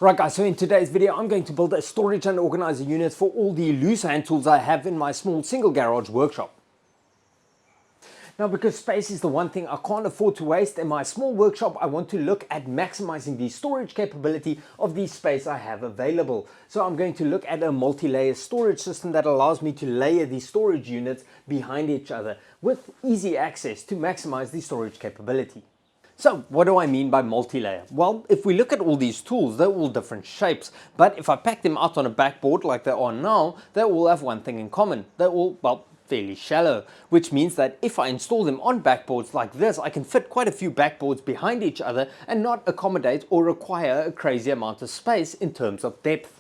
Right guys, so in today's video I'm going to build a storage and organizer unit for all the loose hand tools I have in my small single garage workshop. Now, because space is the one thing I can't afford to waste in my small workshop, I want to look at maximizing the storage capability of the space I have available. So I'm going to look at a multi-layer storage system that allows me to layer the storage units behind each other with easy access to maximize the storage capability. So what do I mean by multi-layer? Well, if we look at all these tools, they're all different shapes, but if I pack them out on a backboard like they are now, they all have one thing in common. They're all, well, fairly shallow, which means that if I install them on backboards like this, I can fit quite a few backboards behind each other and not accommodate or require a crazy amount of space in terms of depth.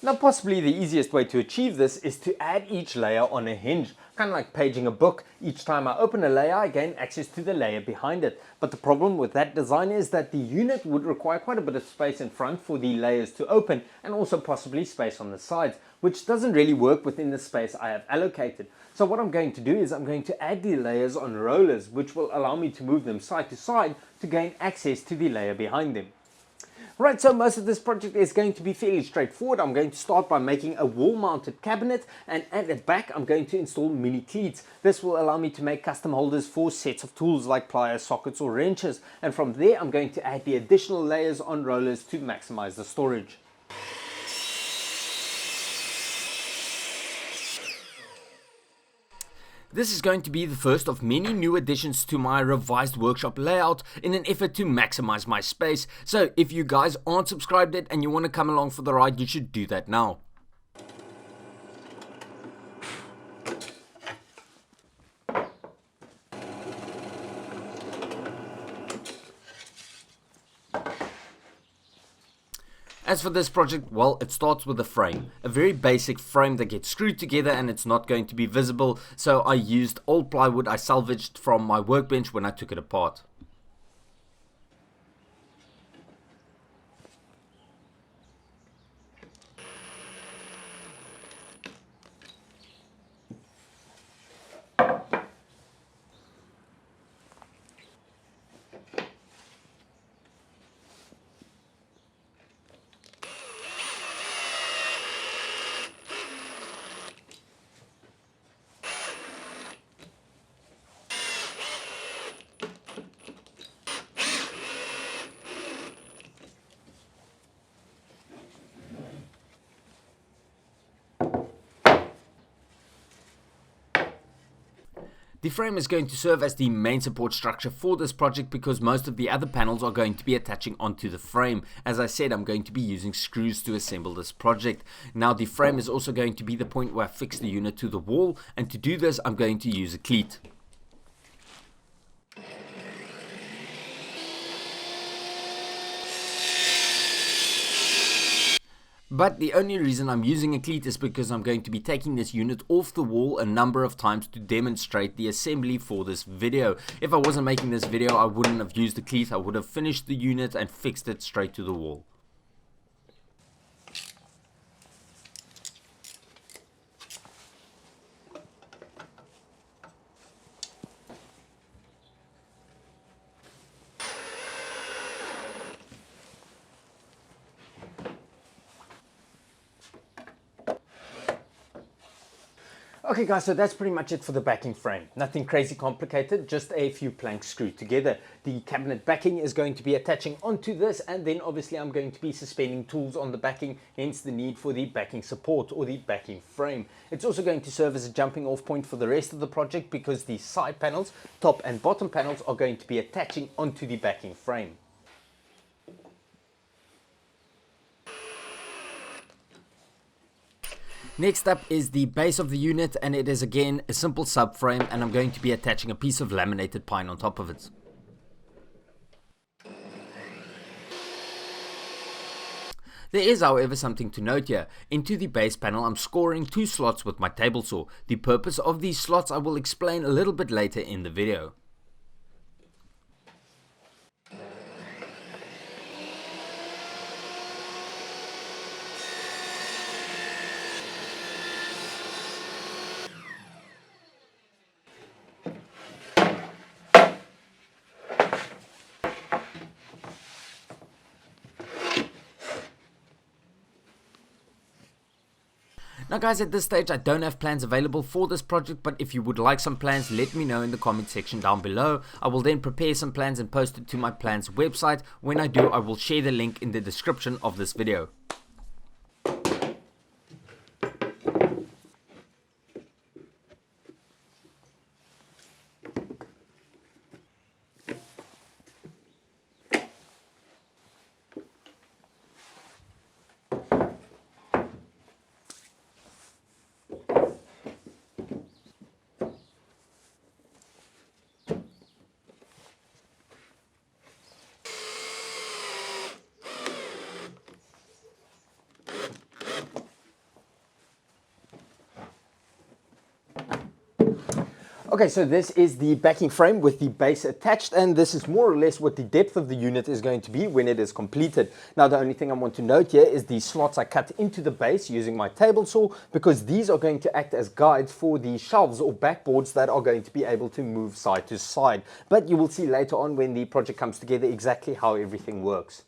Now, possibly the easiest way to achieve this is to add each layer on a hinge, kind of like paging a book. Each time I open a layer, I gain access to the layer behind it. But the problem with that design is that the unit would require quite a bit of space in front for the layers to open, and also possibly space on the sides, which doesn't really work within the space I have allocated. So what I'm going to do is I'm going to add the layers on rollers, which will allow me to move them side to side to gain access to the layer behind them. Right, so most of this project is going to be fairly straightforward. I'm going to start by making a wall-mounted cabinet, and at the back I'm going to install mini cleats. This will allow me to make custom holders for sets of tools like pliers, sockets or wrenches, and from there I'm going to add the additional layers on rollers to maximize the storage. This is going to be the first of many new additions to my revised workshop layout in an effort to maximize my space. So if you guys aren't subscribed yet and you want to come along for the ride, you should do that now. As for this project, well, it starts with a frame, a very basic frame that gets screwed together and it's not going to be visible, so I used old plywood I salvaged from my workbench when I took it apart. The frame is going to serve as the main support structure for this project because most of the other panels are going to be attaching onto the frame. As I said, I'm going to be using screws to assemble this project. Now the frame is also going to be the point where I fix the unit to the wall, and to do this I'm going to use a cleat. But the only reason I'm using a cleat is because I'm going to be taking this unit off the wall a number of times to demonstrate the assembly for this video. If I wasn't making this video, I wouldn't have used the cleat. I would have finished the unit and fixed it straight to the wall. Okay guys, so that's pretty much it for the backing frame. Nothing crazy complicated, just a few planks screwed together. The cabinet backing is going to be attaching onto this, and then obviously I'm going to be suspending tools on the backing, hence the need for the backing support or the backing frame. It's also going to serve as a jumping off point for the rest of the project because the side panels, top and bottom panels, are going to be attaching onto the backing frame. Next up is the base of the unit, and it is again a simple subframe, and I'm going to be attaching a piece of laminated pine on top of it. There is, however, something to note here. Into the base panel I'm scoring 2 slots with my table saw. The purpose of these slots I will explain a little bit later in the video. Now guys, at this stage I don't have plans available for this project, but if you would like some plans, let me know in the comment section down below. I will then prepare some plans and post it to my plans website. When I do, I will share the link in the description of this video. Okay, so this is the backing frame with the base attached, and this is more or less what the depth of the unit is going to be when it is completed. Now, the only thing I want to note here is the slots I cut into the base using my table saw, because these are going to act as guides for the shelves or backboards that are going to be able to move side to side. But you will see later on when the project comes together exactly how everything works.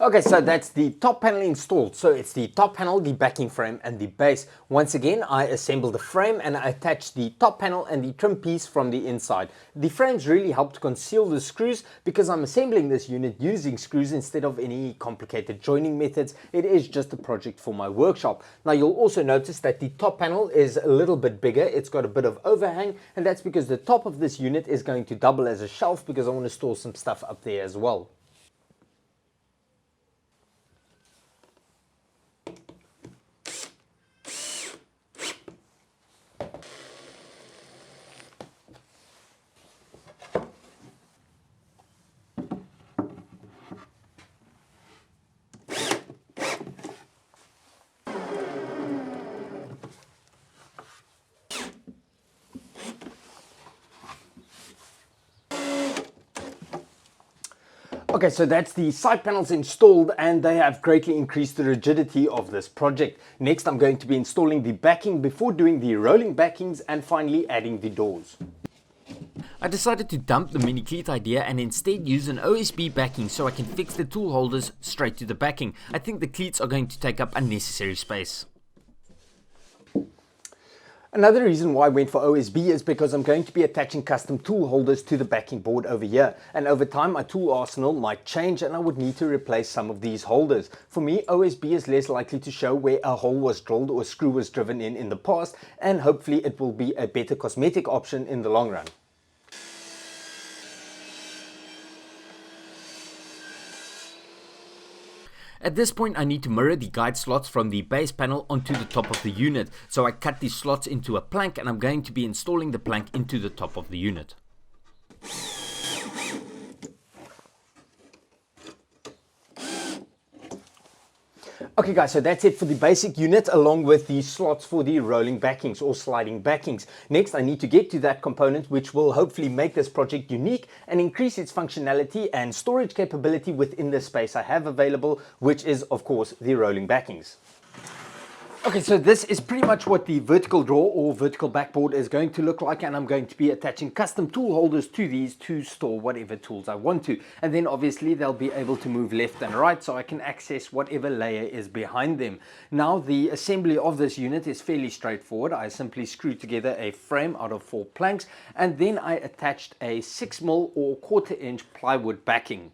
Okay, so that's the top panel installed. So it's the top panel, the backing frame and the base. Once again, I assembled the frame and I attached the top panel and the trim piece from the inside. The frames really help to conceal the screws because I'm assembling this unit using screws instead of any complicated joining methods. It is just a project for my workshop. Now you'll also notice that the top panel is a little bit bigger. It's got a bit of overhang, and that's because the top of this unit is going to double as a shelf because I want to store some stuff up there as well. Okay, so that's the side panels installed and they have greatly increased the rigidity of this project. Next, I'm going to be installing the backing before doing the rolling backings and finally adding the doors. I decided to dump the mini cleat idea and instead use an OSB backing so I can fix the tool holders straight to the backing. I think the cleats are going to take up unnecessary space. Another reason why I went for OSB is because I'm going to be attaching custom tool holders to the backing board over here, and over time my tool arsenal might change and I would need to replace some of these holders. For me, OSB is less likely to show where a hole was drilled or a screw was driven in the past, and hopefully it will be a better cosmetic option in the long run. At this point I need to mirror the guide slots from the base panel onto the top of the unit, so I cut these slots into a plank and I'm going to be installing the plank into the top of the unit. Okay guys, so that's it for the basic unit along with the slots for the rolling backings or sliding backings. Next I need to get to that component which will hopefully make this project unique and increase its functionality and storage capability within the space I have available, which is of course the rolling backings. Okay, so this is pretty much what the vertical drawer or vertical backboard is going to look like, and I'm going to be attaching custom tool holders to these to store whatever tools I want to, and then obviously they'll be able to move left and right so I can access whatever layer is behind them. Now the assembly of this unit is fairly straightforward. I simply screw together a frame out of 4 planks and then I attached a 6mm or 1/4 inch plywood backing.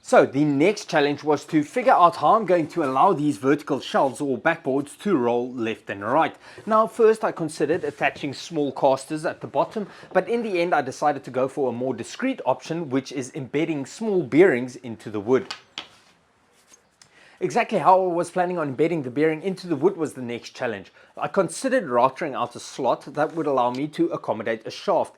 So the next challenge was to figure out how I'm going to allow these vertical shelves or backboards to roll left and right. Now first I considered attaching small casters at the bottom, but in the end I decided to go for a more discreet option, which is embedding small bearings into the wood. Exactly how I was planning on embedding the bearing into the wood was the next challenge. I considered routering out a slot that would allow me to accommodate a shaft,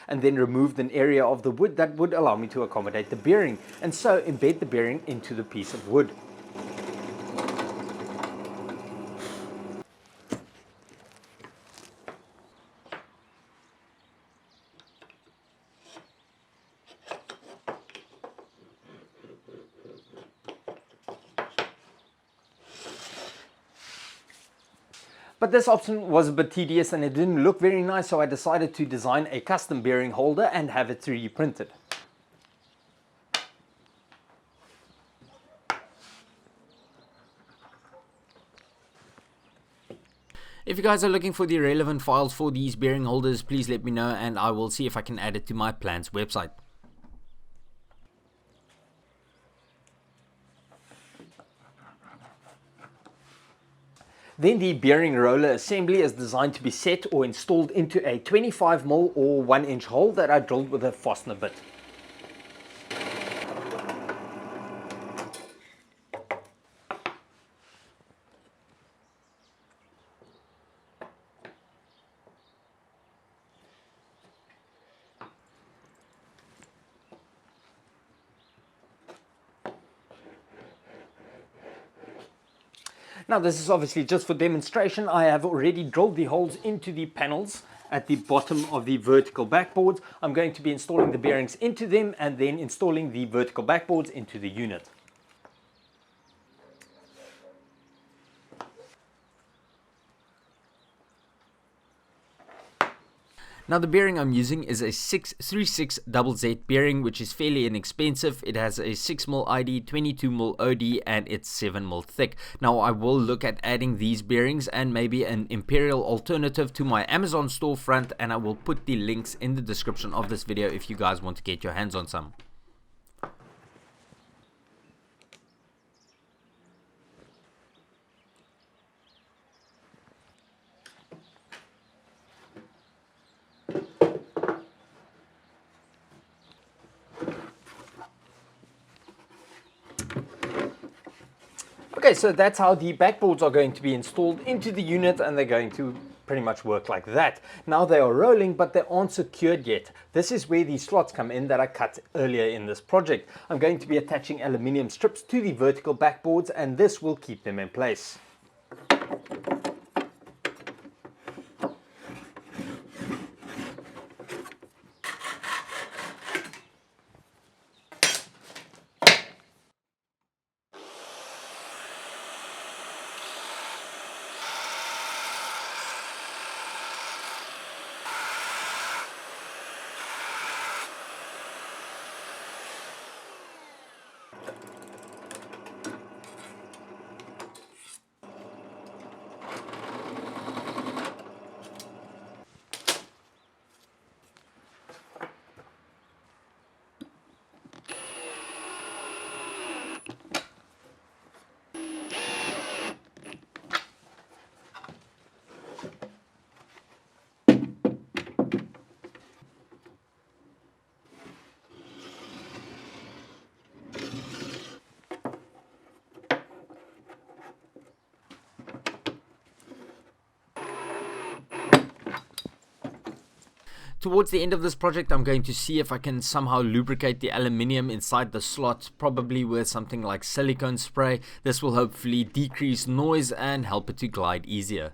and then removed an area of the wood that would allow me to accommodate the bearing, and so embed the bearing into the piece of wood. But this option was a bit tedious and it didn't look very nice, so I decided to design a custom bearing holder and have it 3D printed. If you guys are looking for the relevant files for these bearing holders, please let me know and I will see if I can add it to my plans website. Then the bearing roller assembly is designed to be set or installed into a 25mm or 1-inch hole that I drilled with a Forstner bit. Now this is obviously just for demonstration. I have already drilled the holes into the panels at the bottom of the vertical backboards. I'm going to be installing the bearings into them and then installing the vertical backboards into the unit. Now the bearing I'm using is a 636ZZ bearing, which is fairly inexpensive. It has a 6mm ID, 22mm OD, and it's 7mm thick. Now I will look at adding these bearings and maybe an Imperial alternative to my Amazon storefront, and I will put the links in the description of this video if you guys want to get your hands on some. Okay, so that's how the backboards are going to be installed into the unit, and they're going to pretty much work like that. Now they are rolling, but they aren't secured yet. This is where the slots come in that I cut earlier in this project. I'm going to be attaching aluminium strips to the vertical backboards, and this will keep them in place. Towards the end of this project, I'm going to see if I can somehow lubricate the aluminium inside the slot, probably with something like silicone spray. This will hopefully decrease noise and help it to glide easier.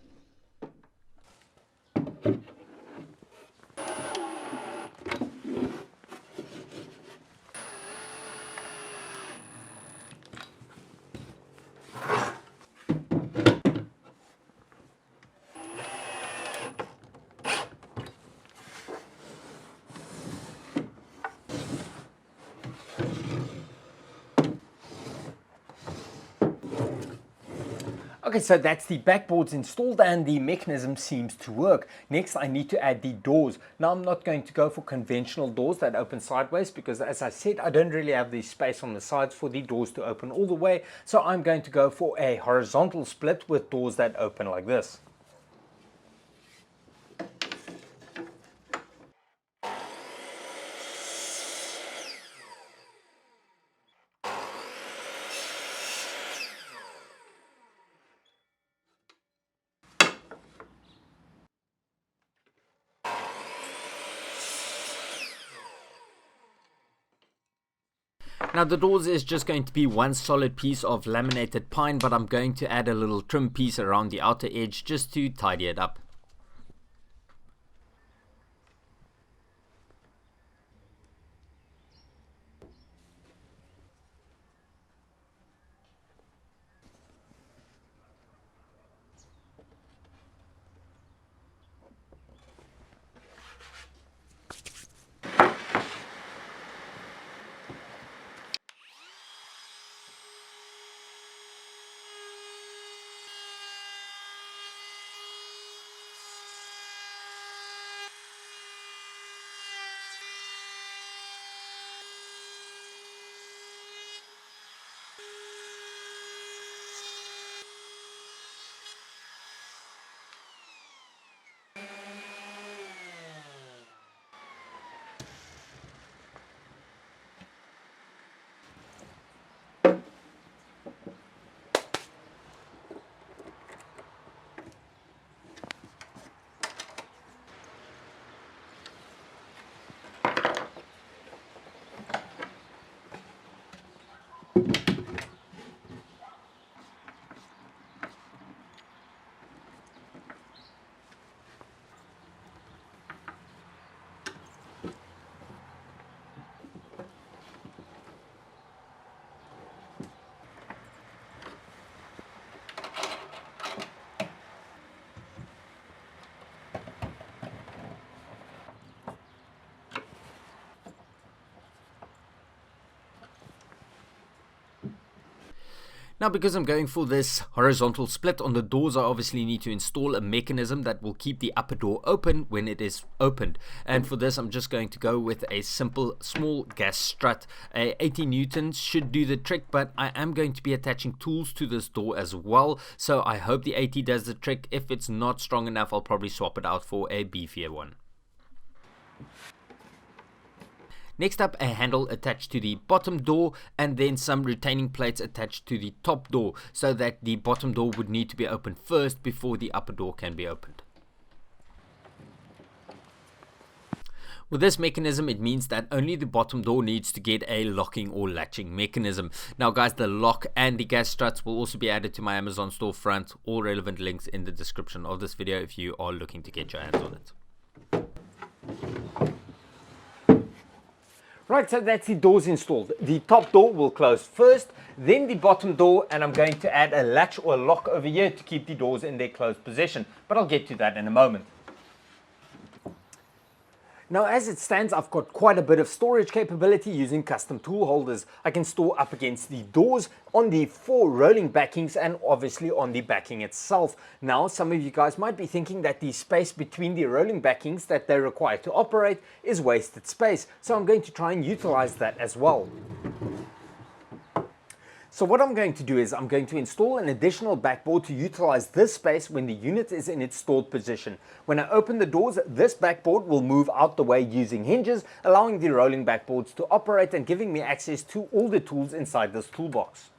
Okay, so that's the backboards installed and the mechanism seems to work. Next, I need to add the doors. Now, I'm not going to go for conventional doors that open sideways because, as I said, I don't really have the space on the sides for the doors to open all the way. So I'm going to go for a horizontal split with doors that open like this. Now the doors is just going to be one solid piece of laminated pine, but I'm going to add a little trim piece around the outer edge just to tidy it up. Now, because I'm going for this horizontal split on the doors, I obviously need to install a mechanism that will keep the upper door open when it is opened. And for this, I'm just going to go with a simple small gas strut. 80 newtons should do the trick, but I am going to be attaching tools to this door as well. So I hope the 80 does the trick. If it's not strong enough, I'll probably swap it out for a beefier one. Next up, a handle attached to the bottom door and then some retaining plates attached to the top door so that the bottom door would need to be opened first before the upper door can be opened. With this mechanism, it means that only the bottom door needs to get a locking or latching mechanism. Now guys, the lock and the gas struts will also be added to my Amazon storefront. All relevant links in the description of this video if you are looking to get your hands on it. Right, so that's the doors installed. The top door will close first, then the bottom door, and I'm going to add a latch or a lock over here to keep the doors in their closed position, but I'll get to that in a moment. Now, as it stands, I've got quite a bit of storage capability using custom tool holders. I can store up against the doors, on the 4 rolling backings, and obviously on the backing itself. Now, some of you guys might be thinking that the space between the rolling backings that they require to operate is wasted space. So I'm going to try and utilize that as well. So what I'm going to do is I'm going to install an additional backboard to utilize this space when the unit is in its stored position. When I open the doors, this backboard will move out the way using hinges, allowing the rolling backboards to operate and giving me access to all the tools inside this toolbox.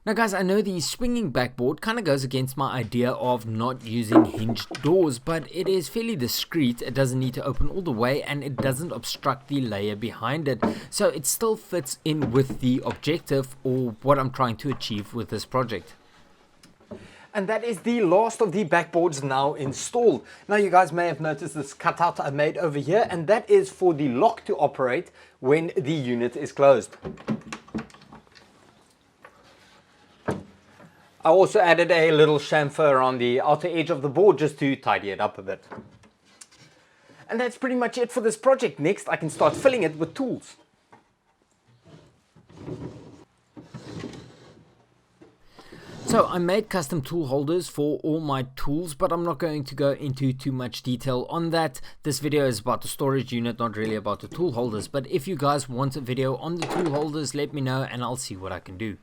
Now guys, I know the swinging backboard kind of goes against my idea of not using hinged doors, but it is fairly discreet. It doesn't need to open all the way and it doesn't obstruct the layer behind it. So it still fits in with the objective or what I'm trying to achieve with this project. And that is the last of the backboards now installed. Now you guys may have noticed this cutout I made over here, and that is for the lock to operate when the unit is closed. I also added a little chamfer around the outer edge of the board just to tidy it up a bit. And that's pretty much it for this project. Next I can start filling it with tools. So I made custom tool holders for all my tools, but I'm not going to go into too much detail on that. This video is about the storage unit, not really about the tool holders. But if you guys want a video on the tool holders, let me know and I'll see what I can do.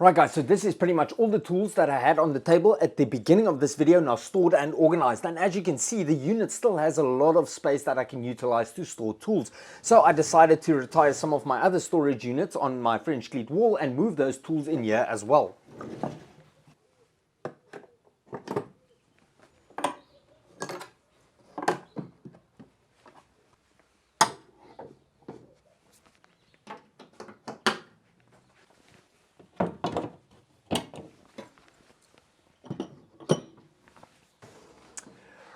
Right guys, so this is pretty much all the tools that I had on the table at the beginning of this video, now stored and organized. And as you can see, the unit still has a lot of space that I can utilize to store tools. So I decided to retire some of my other storage units on my French cleat wall and move those tools in here as well.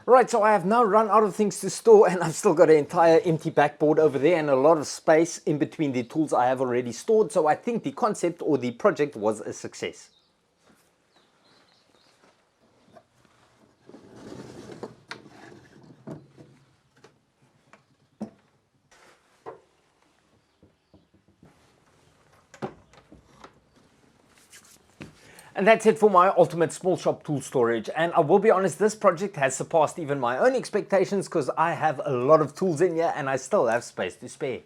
Right, so I have now run out of things to store and I've still got an entire empty backboard over there and a lot of space in between the tools I have already stored. So I think the concept or the project was a success. And that's it for my ultimate small shop tool storage. And I will be honest, this project has surpassed even my own expectations because I have a lot of tools in here and I still have space to spare.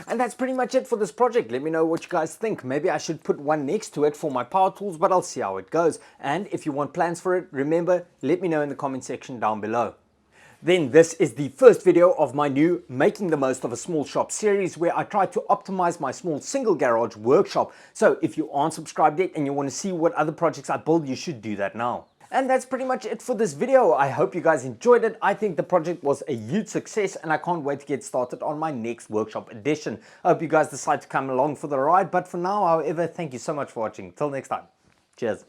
And that's pretty much it for this project. Let me know what you guys think. Maybe I should put one next to it for my power tools, but I'll see how it goes. And if you want plans for it, remember, let me know in the comment section down below. Then this is the first video of my new Making the Most of a Small Shop series where I try to optimize my small single garage workshop. So if you aren't subscribed yet and you want to see what other projects I build, you should do that now. And that's pretty much it for this video. I hope you guys enjoyed it. I think the project was a huge success and I can't wait to get started on my next workshop edition. I hope you guys decide to come along for the ride. But for now, however, thank you so much for watching. Till next time. Cheers.